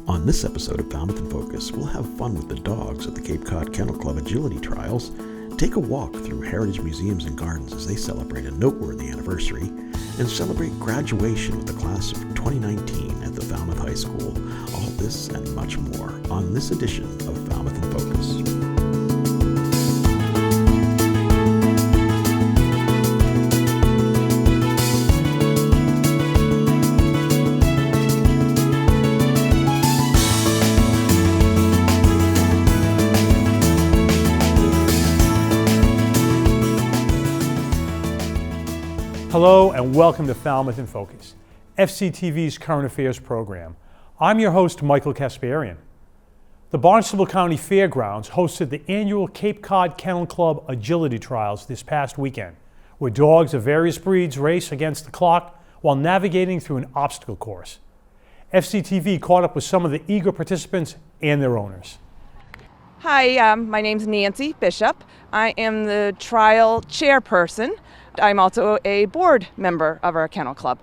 On this episode of Falmouth in Focus, we'll have fun with the dogs at the Cape Cod Kennel Club Agility Trials, take a walk through heritage museums and gardens as they celebrate a noteworthy anniversary, and celebrate graduation with the class of 2019 at the Falmouth High School. All this and much more on this edition of Falmouth in Focus. Hello and welcome to Falmouth in Focus, FCTV's current affairs program. I'm your host, Michael Kasparian. The Barnstable County Fairgrounds hosted the annual Cape Cod Kennel Club Agility Trials this past weekend, where dogs of various breeds race against the clock while navigating through an obstacle course. FCTV caught up with some of the eager participants and their owners. Hi, my name's Nancy Bishop. I am the trial chairperson. I'm also a board member of our kennel club.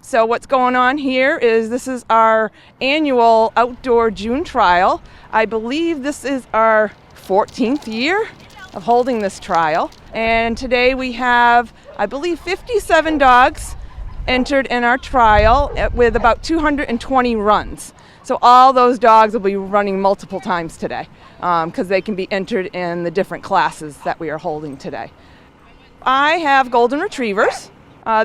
So what's going on here is this is our annual outdoor June trial. I believe this is our 14th year of holding this trial. And today we have, I believe, 57 dogs entered in our trial with about 220 runs. So all those dogs will be running multiple times today because they can be entered in the different classes that we are holding today. I have golden retrievers.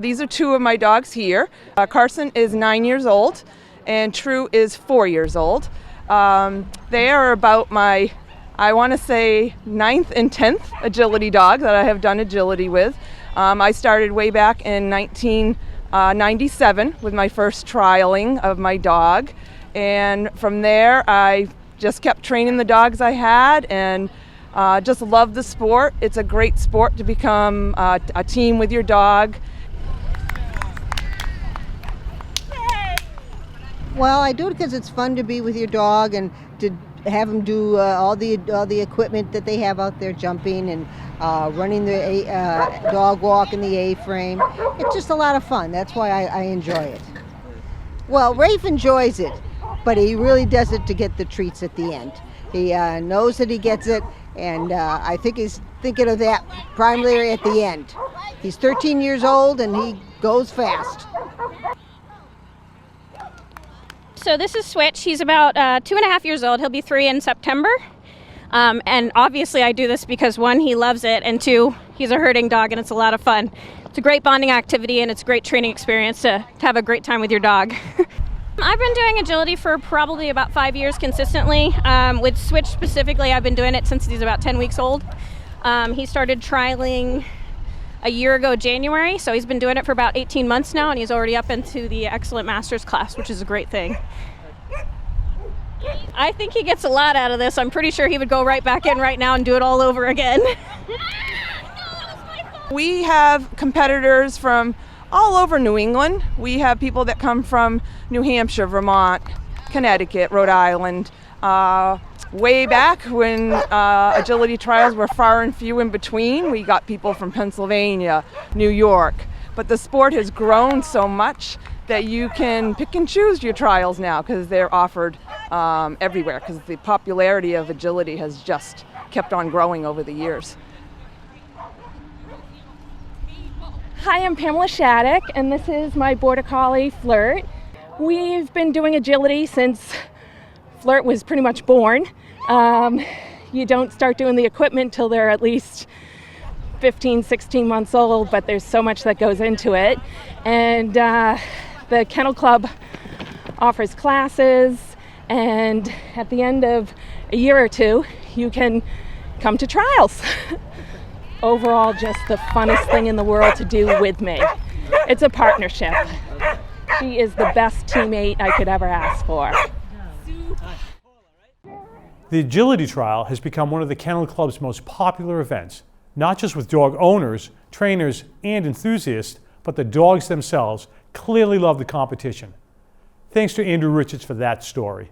These are two of my dogs here. Carson is 9 years old and True is 4 years old. They are about my, I want to say, 9th and 10th agility dog that I have done agility with. I started way back in 1997 with my first trialing of my dog. And from there, I just kept training the dogs I had and just love the sport. It's a great sport to become a team with your dog. Well, I do it because it's fun to be with your dog and to have them do all the equipment that they have out there, jumping and running the dog walk in the A-frame. It's just a lot of fun. That's why I enjoy it. Well, Rafe enjoys it, but he really does it to get the treats at the end. He knows that he gets it, and I think he's thinking of that primarily at the end. He's 13 years old and he goes fast. So this is Switch. He's about 2.5 years old. He'll be 3 in September. And obviously I do this because 1, he loves it, and 2, he's a herding dog and it's a lot of fun. It's a great bonding activity and it's a great training experience to have a great time with your dog. I've been doing agility for probably about 5 years consistently. With Switch specifically, I've been doing it since he's about 10 weeks old. He started trialing a year ago, January, so he's been doing it for about 18 months now, and he's already up into the Excellent Masters class, which is a great thing. I think he gets a lot out of this. I'm pretty sure he would go right back in right now and do it all over again. We have competitors from all over New England. We have people that come from New Hampshire, Vermont, Connecticut, Rhode Island. Way back when agility trials were far and few in between, we got people from Pennsylvania, New York. But the sport has grown so much that you can pick and choose your trials now because they're offered everywhere because the popularity of agility has just kept on growing over the years. Hi, I'm Pamela Shattuck, and this is my Border Collie, Flirt. We've been doing agility since Flirt was pretty much born. You don't start doing the equipment till they're at least 15, 16 months old, but there's so much that goes into it. And the Kennel Club offers classes, and at the end of a year or two, you can come to trials. Overall, just the funnest thing in the world to do with me. It's a partnership. She is the best teammate I could ever ask for. The Agility Trial has become one of the Kennel Club's most popular events, not just with dog owners, trainers, and enthusiasts, but the dogs themselves clearly love the competition. Thanks to Andrew Richards for that story.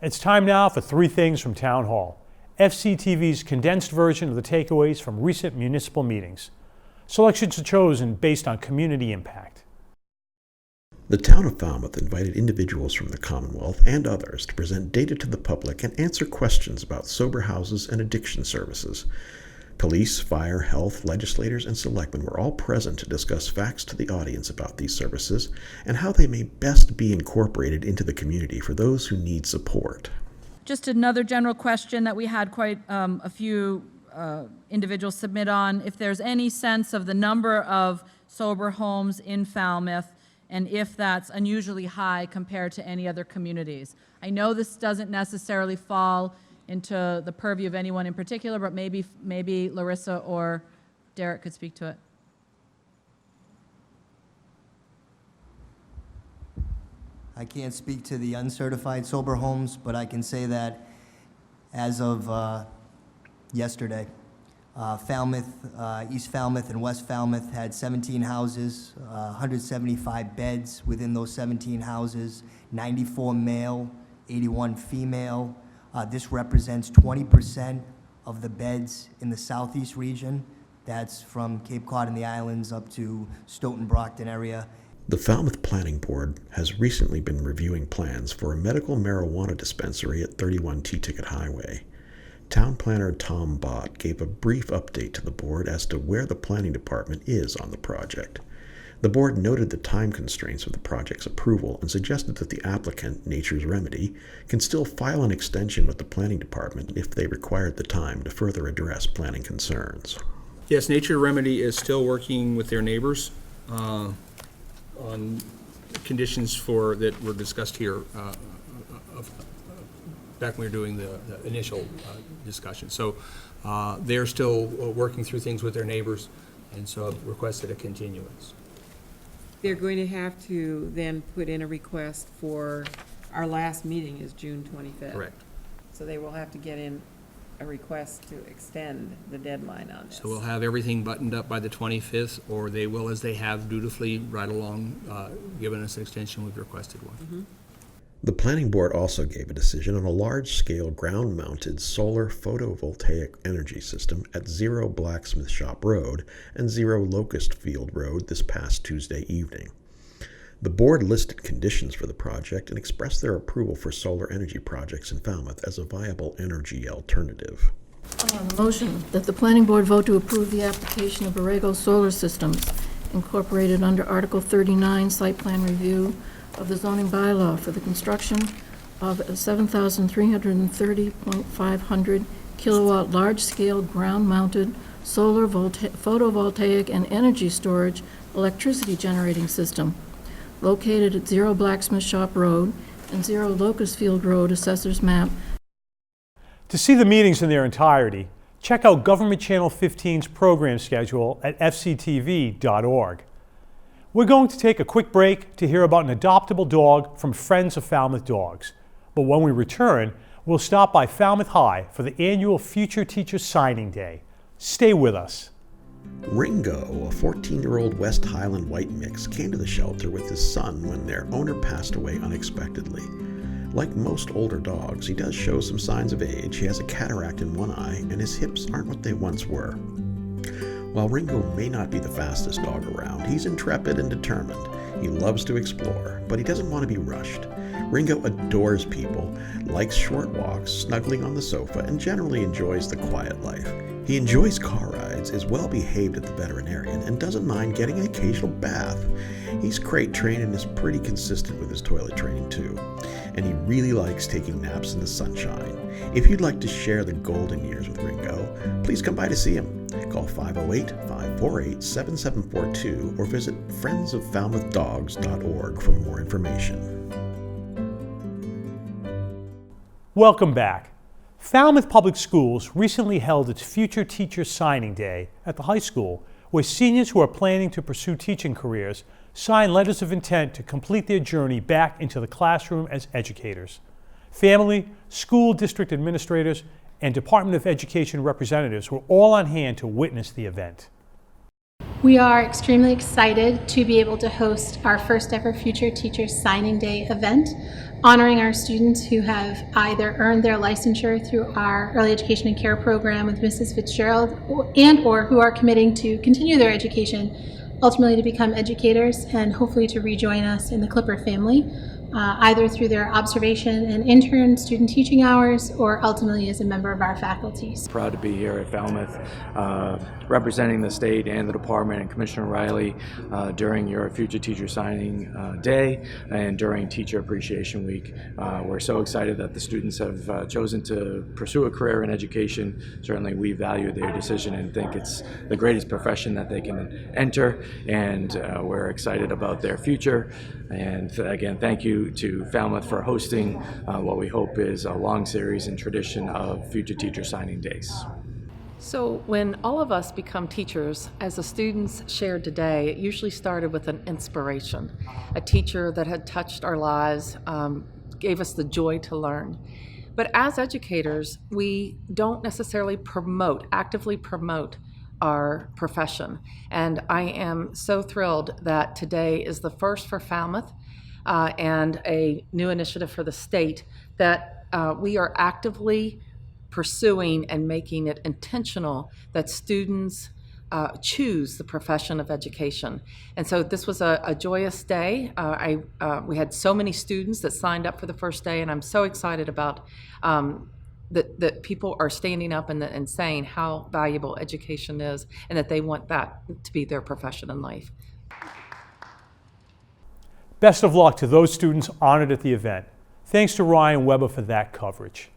It's time now for 3 things from Town Hall, FCTV's condensed version of the takeaways from recent municipal meetings. Selections are chosen based on community impact. The town of Falmouth invited individuals from the Commonwealth and others to present data to the public and answer questions about sober houses and addiction services. Police, fire, health, legislators, and selectmen were all present to discuss facts to the audience about these services and how they may best be incorporated into the community for those who need support. Just another general question that we had quite a few individuals submit on, if there's any sense of the number of sober homes in Falmouth and if that's unusually high compared to any other communities. I know this doesn't necessarily fall into the purview of anyone in particular, but maybe Larissa or Derek could speak to it. I can't speak to the uncertified sober homes, but I can say that as of yesterday, Falmouth, East Falmouth and West Falmouth had 17 houses, 175 beds within those 17 houses, 94 male, 81 female. This represents 20% of the beds in the southeast region. That's from Cape Cod and the islands up to Stoughton, Brockton area. The Falmouth Planning Board has recently been reviewing plans for a medical marijuana dispensary at 31 T-Ticket Highway. Town Planner Tom Bott gave a brief update to the board as to where the planning department is on the project. The board noted the time constraints of the project's approval and suggested that the applicant, Nature's Remedy, can still file an extension with the planning department if they required the time to further address planning concerns. Yes, Nature Remedy is still working with their neighbors on conditions that were discussed here back when we were doing the initial discussion. So they're still working through things with their neighbors, and so I've requested a continuance. They're going to have to then put in a request for, our last meeting is June 25th. Correct. So they will have to get in a request to extend the deadline on this. So we'll have everything buttoned up by the 25th, or they will, as they have dutifully right along, given us an extension, we've requested one. Mm-hmm. The Planning Board also gave a decision on a large-scale ground-mounted solar photovoltaic energy system at 0 Blacksmith Shop Road and 0 Locust Field Road this past Tuesday evening. The board listed conditions for the project and expressed their approval for solar energy projects in Falmouth as a viable energy alternative. Motion that the Planning Board vote to approve the application of Borrego Solar Systems incorporated under Article 39 Site Plan Review of the zoning bylaw for the construction of a 7,330.500 kilowatt large-scale ground-mounted solar photovoltaic and energy storage electricity generating system located at 0 Blacksmith Shop Road and 0 Locust Field Road, Assessor's Map. To see the meetings in their entirety, check out Government Channel 15's program schedule at fctv.org. We're going to take a quick break to hear about an adoptable dog from Friends of Falmouth Dogs. But when we return, we'll stop by Falmouth High for the annual Future Teacher Signing Day. Stay with us. Ringo, a 14-year-old West Highland white mix, came to the shelter with his son when their owner passed away unexpectedly. Like most older dogs, he does show some signs of age. He has a cataract in one eye, and his hips aren't what they once were. While Ringo may not be the fastest dog around, he's intrepid and determined. He loves to explore, but he doesn't want to be rushed. Ringo adores people, likes short walks, snuggling on the sofa, and generally enjoys the quiet life. He enjoys car rides, is well behaved at the veterinarian, and doesn't mind getting an occasional bath. He's crate trained and is pretty consistent with his toilet training too. And he really likes taking naps in the sunshine. If you'd like to share the golden years with Ringo, please come by to see him. Call 508-548-7742 or visit friendsoffalmouthdogs.org for more information. Welcome back. Falmouth Public Schools recently held its Future Teacher Signing Day at the high school, where seniors who are planning to pursue teaching careers sign letters of intent to complete their journey back into the classroom as educators. Family, school district administrators, and Department of Education representatives were all on hand to witness the event. We are extremely excited to be able to host our first ever Future Teacher Signing Day event, honoring our students who have either earned their licensure through our Early Education and Care program with Mrs. Fitzgerald or who are committing to continue their education ultimately to become educators and hopefully to rejoin us in the Clipper family, either through their observation and intern student teaching hours or ultimately as a member of our faculty. Proud to be here at Falmouth, representing the state and the department and Commissioner Riley during your Future Teacher Signing Day and during Teacher Appreciation Week. We're so excited that the students have chosen to pursue a career in education. Certainly we value their decision and think it's the greatest profession that they can enter, and we're excited about their future. And again, thank you to Falmouth for hosting what we hope is a long series and tradition of Future Teacher Signing Days. So when all of us become teachers, as the students shared today, it usually started with an inspiration. A teacher that had touched our lives, gave us the joy to learn. But as educators, we don't necessarily actively promote our profession. And I am so thrilled that today is the first for Falmouth and a new initiative for the state that we are actively pursuing and making it intentional that students choose the profession of education. And so this was a joyous day. We had so many students that signed up for the first day, and I'm so excited about that people are standing up and saying how valuable education is and that they want that to be their profession in life. Best of luck to those students honored at the event. Thanks to Ryan Weber for that coverage.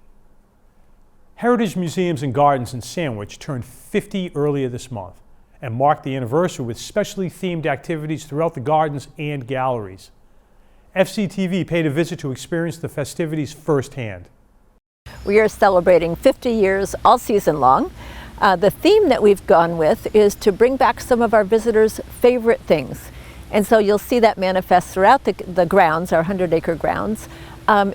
Heritage Museums and Gardens in Sandwich turned 50 earlier this month and marked the anniversary with specially themed activities throughout the gardens and galleries. FCTV paid a visit to experience the festivities firsthand. We are celebrating 50 years all season long. The theme that we've gone with is to bring back some of our visitors' favorite things. And so you'll see that manifest throughout the grounds, our 100-acre grounds,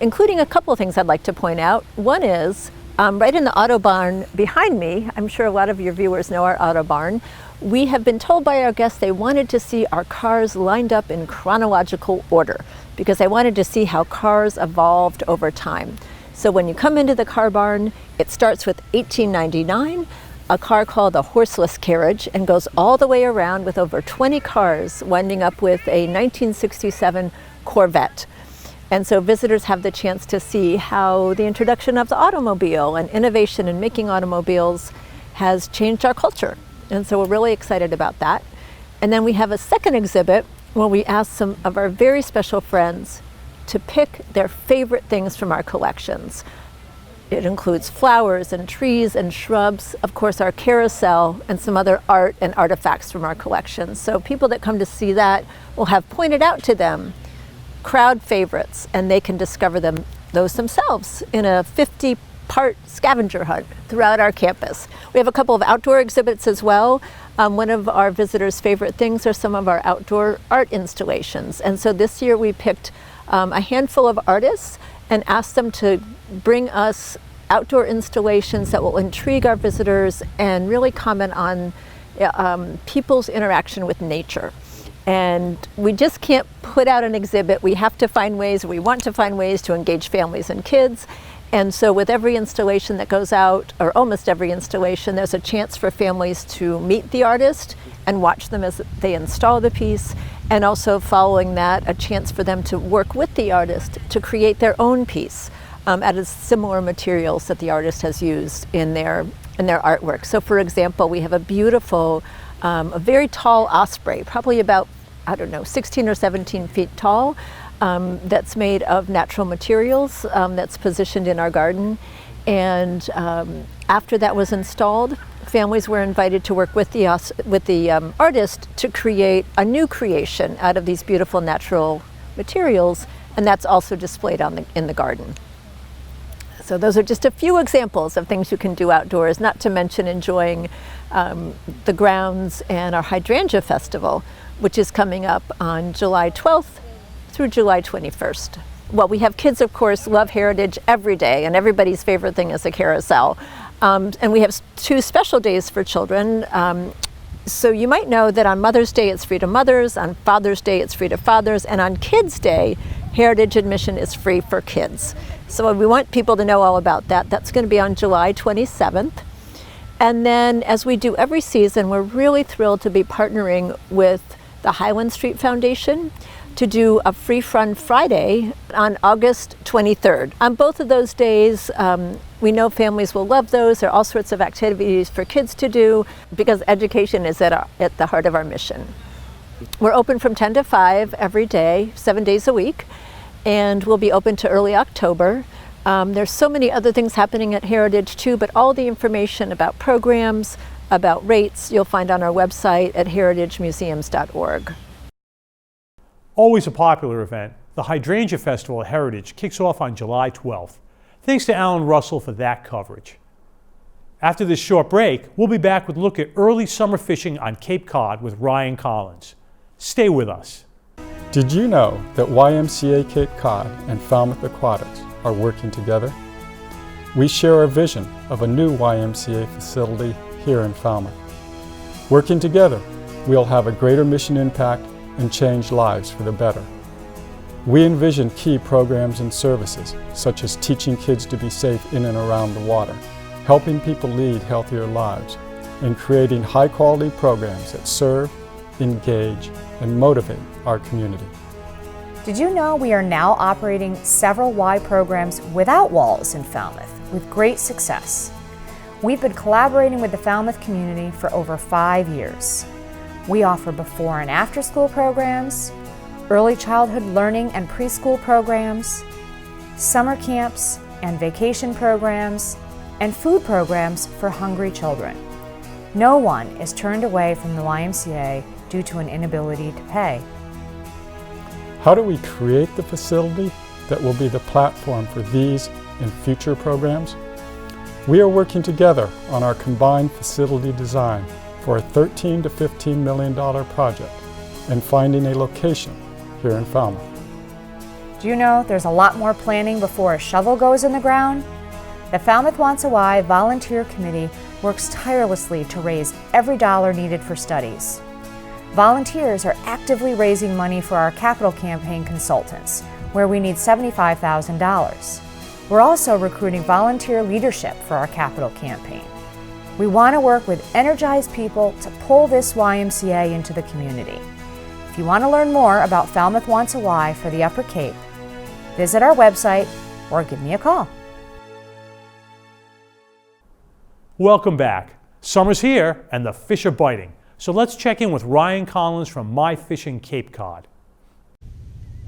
including a couple of things I'd like to point out. One is right in the auto barn behind me. I'm sure a lot of your viewers know our auto barn. We have been told by our guests they wanted to see our cars lined up in chronological order because they wanted to see how cars evolved over time. So when you come into the car barn, it starts with 1899, a car called a horseless carriage, and goes all the way around with over 20 cars, winding up with a 1967 Corvette. And so visitors have the chance to see how the introduction of the automobile and innovation in making automobiles has changed our culture. And so we're really excited about that. And then we have a second exhibit where we asked some of our very special friends to pick their favorite things from our collections. It includes flowers and trees and shrubs, of course our carousel, and some other art and artifacts from our collections. So people that come to see that will have pointed out to them crowd favorites, and they can discover those themselves in a 50-part scavenger hunt throughout our campus. We have a couple of outdoor exhibits as well. One of our visitors' favorite things are some of our outdoor art installations. And so this year we picked a handful of artists and asked them to bring us outdoor installations that will intrigue our visitors and really comment on people's interaction with nature. And we just can't put out an exhibit. We have to find ways, we want to find ways to engage families and kids. And so with every installation that goes out, or almost every installation, there's a chance for families to meet the artist and watch them as they install the piece. And also following that, a chance for them to work with the artist to create their own piece out of similar materials that the artist has used in their artwork. So for example, we have a beautiful, a very tall osprey, probably about, 16 or 17 feet tall, that's made of natural materials, that's positioned in our garden. And after that was installed, families were invited to work with the artist to create a new creation out of these beautiful natural materials, and that's also displayed in the garden. So those are just a few examples of things you can do outdoors, not to mention enjoying the grounds and our Hydrangea Festival, which is coming up on July 12th through July 21st. Well, we have kids, of course, love heritage every day, and everybody's favorite thing is a carousel. And we have 2 special days for children. So you might know that on Mother's Day it's free to mothers, on Father's Day it's free to fathers, and on Kids' Day, heritage admission is free for kids. So we want people to know all about that. That's going to be on July 27th. And then, as we do every season, we're really thrilled to be partnering with the Highland Street Foundation to do a Free Fun Friday on August 23rd. On both of those days, we know families will love those. There are all sorts of activities for kids to do because education is at the heart of our mission. We're open from 10 to 5 every day, 7 days a week, and we'll be open to early October. There's so many other things happening at Heritage too, but all the information about programs, about rates, you'll find on our website at heritagemuseums.org. Always a popular event, the Hydrangea Festival at Heritage kicks off on July 12th. Thanks to Alan Russell for that coverage. After this short break, we'll be back with a look at early summer fishing on Cape Cod with Ryan Collins. Stay with us. Did you know that YMCA Cape Cod and Falmouth Aquatics are working together? We share a vision of a new YMCA facility here in Falmouth. Working together, we'll have a greater mission impact and change lives for the better. We envision key programs and services, such as teaching kids to be safe in and around the water, helping people lead healthier lives, and creating high-quality programs that serve, engage, and motivate our community. Did you know we are now operating several Y programs without walls in Falmouth with great success? We've been collaborating with the Falmouth community for over 5 years. We offer before and after school programs, early childhood learning and preschool programs, summer camps and vacation programs, and food programs for hungry children. No one is turned away from the YMCA due to an inability to pay. How do we create the facility that will be the platform for these and future programs? We are working together on our combined facility design for a $13 to $15 million project and finding a location here in Falmouth. Do you know there's a lot more planning before a shovel goes in the ground? The Falmouth Wants a Y Volunteer Committee works tirelessly to raise every dollar needed for studies. Volunteers are actively raising money for our capital campaign consultants, where we need $75,000. We're also recruiting volunteer leadership for our capital campaign. We want to work with energized people to pull this YMCA into the community. If you want to learn more about Falmouth Wants a Y for the Upper Cape, visit our website or give me a call. Welcome back. Summer's here and the fish are biting. So let's check in with Ryan Collins from My Fishing Cape Cod.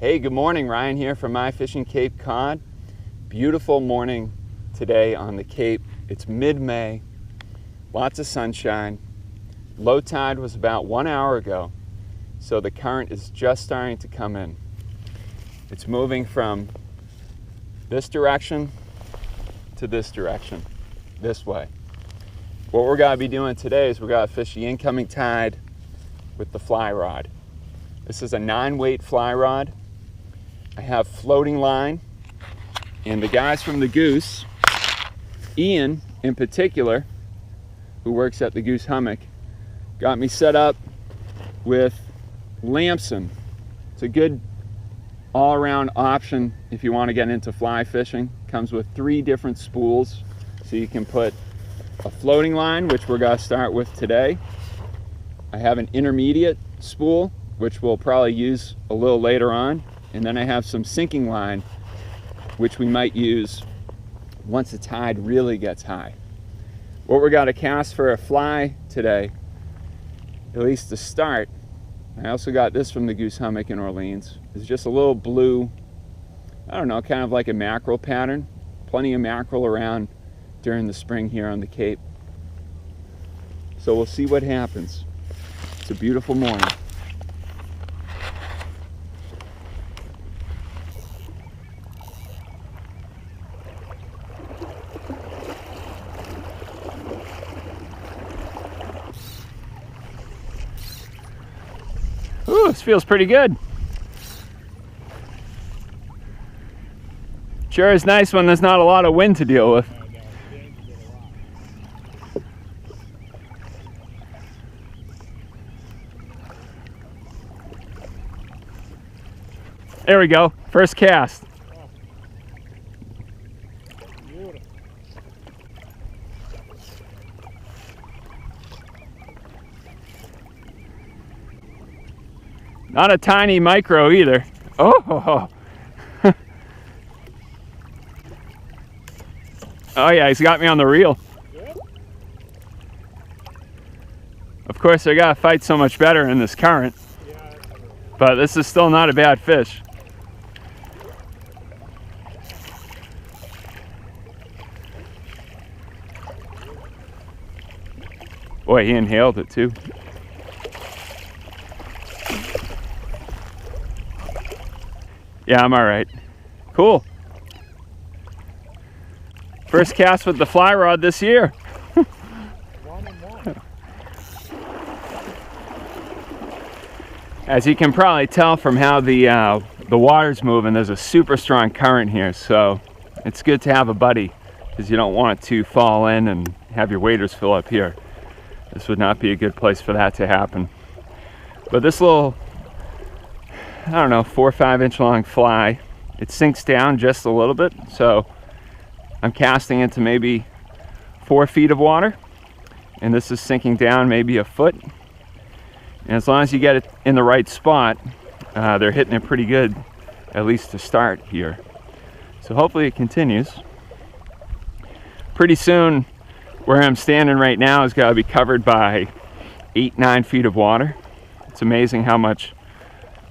Hey, good morning. Ryan here from My Fishing Cape Cod. Beautiful morning today on the Cape. It's mid-May, lots of sunshine. Low tide was about 1 hour ago, so the current is just starting to come in. It's moving from this direction to this direction, this way. What we're going to be doing today is we're going to fish the incoming tide with the fly rod. This is a 9-weight fly rod. I have floating line, and the guys from the Goose, Ian in particular, who works at the Goose Hummock, got me set up with Lamson. It's a good all-around option if you want to get into fly fishing. Comes with 3 different spools, so you can put a floating line, which we're going to start with today. I have an intermediate spool, which we'll probably use a little later on. And then I have some sinking line, which we might use once the tide really gets high. What we're going to cast for a fly today, at least to start, I also got this from the Goose Hummock in Orleans, is just a little blue, I don't know, kind of like a mackerel pattern. Plenty of mackerel around during the spring here on the Cape. So we'll see what happens. It's a beautiful morning. Ooh, this feels pretty good. Sure is nice when there's not a lot of wind to deal with. There we go, first cast. Not a tiny micro either. Oh! Oh yeah, he's got me on the reel. Of course, I gotta fight so much better in this current. But this is still not a bad fish. Boy, he inhaled it too. Yeah, I'm all right. Cool. First cast with the fly rod this year. As you can probably tell from how the water's moving, there's a super strong current here, so it's good to have a buddy because you don't want to fall in and have your waders fill up here. This would not be a good place for that to happen. But this little, I don't know, 4 or 5 inch long fly, it sinks down just a little bit, so I'm casting into maybe 4 feet of water, and this is sinking down maybe a foot. And as long as you get it in the right spot, they're hitting it pretty good, at least to start here. So hopefully it continues. Pretty soon, where I'm standing right now is got to be covered by 8-9 feet of water. It's amazing how much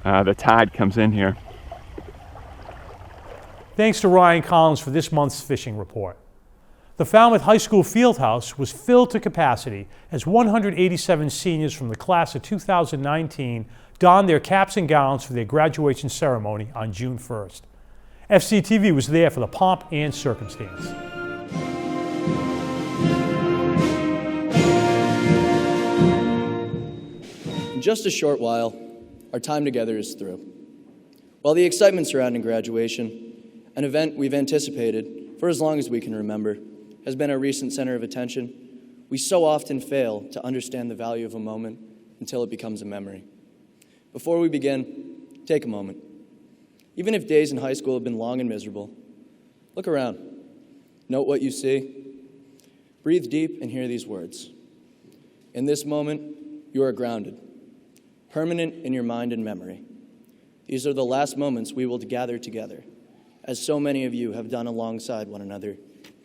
the tide comes in here. Thanks to Ryan Collins for this month's fishing report. The Falmouth High School Fieldhouse was filled to capacity as 187 seniors from the class of 2019 donned their caps and gowns for their graduation ceremony on June 1st. FCTV was there for the pomp and circumstance. In just a short while, our time together is through. While the excitement surrounding graduation, an event we've anticipated for as long as we can remember, has been a recent center of attention, we so often fail to understand the value of a moment until it becomes a memory. Before we begin, take a moment. Even if days in high school have been long and miserable, look around. Note what you see. Breathe deep and hear these words. In this moment, you are grounded, permanent in your mind and memory. These are the last moments we will gather together, as so many of you have done alongside one another,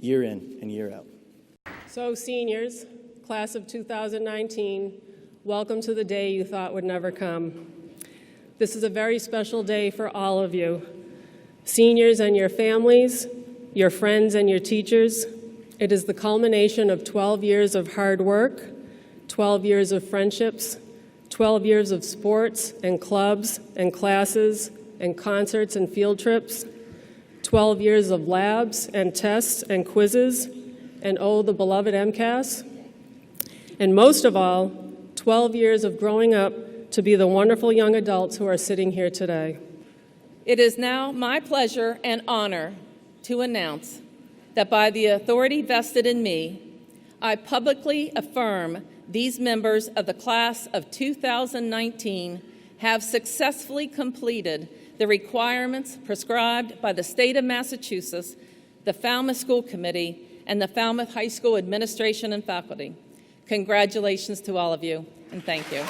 year in and year out. So seniors, class of 2019, welcome to the day you thought would never come. This is a very special day for all of you. Seniors and your families, your friends and your teachers. It is the culmination of 12 years of hard work, 12 years of friendships, 12 years of sports and clubs and classes and concerts and field trips, 12 years of labs and tests and quizzes, and oh, the beloved MCAS. And most of all, 12 years of growing up to be the wonderful young adults who are sitting here today. It is now my pleasure and honor to announce that by the authority vested in me, I publicly affirm these members of the class of 2019 have successfully completed the requirements prescribed by the state of Massachusetts, the Falmouth School Committee, and the Falmouth High School administration and faculty. Congratulations to all of you, and thank you.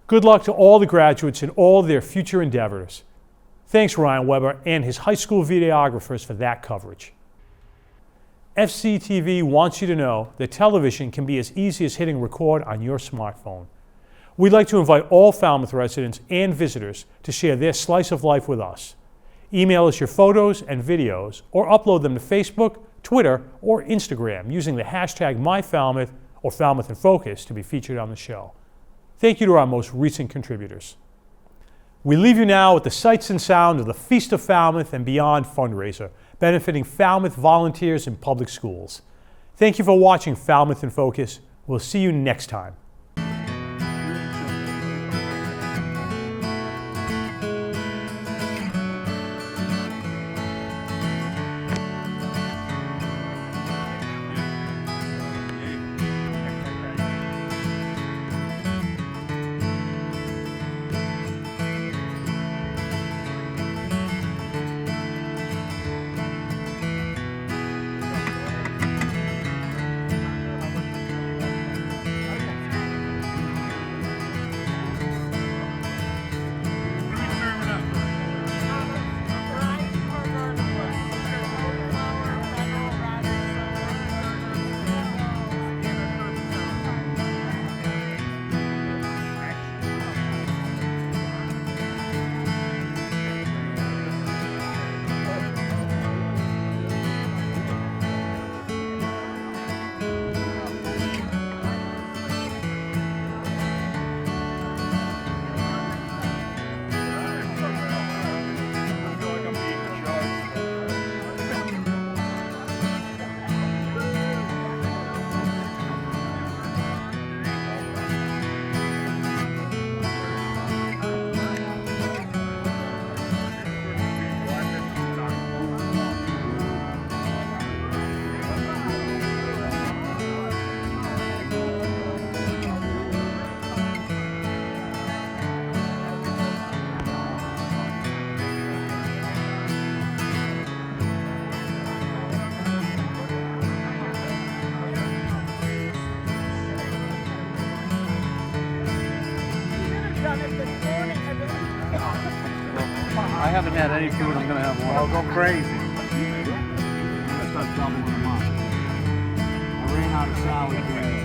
Good luck to all the graduates in all their future endeavors. Thanks, Ryan Weber and his high school videographers for that coverage. FCTV wants you to know that television can be as easy as hitting record on your smartphone. We'd like to invite all Falmouth residents and visitors to share their slice of life with us. Email us your photos and videos or upload them to Facebook, Twitter, or Instagram using the hashtag MyFalmouth or Falmouth in Focus to be featured on the show. Thank you to our most recent contributors. We leave you now with the sights and sound of the Feast of Falmouth and Beyond fundraiser, benefiting Falmouth volunteers in public schools. Thank you for watching Falmouth in Focus. We'll see you next time. I haven't had any food. I'm going to have one. I'll go crazy. I'm going to start doubling them up. I ran out of salad.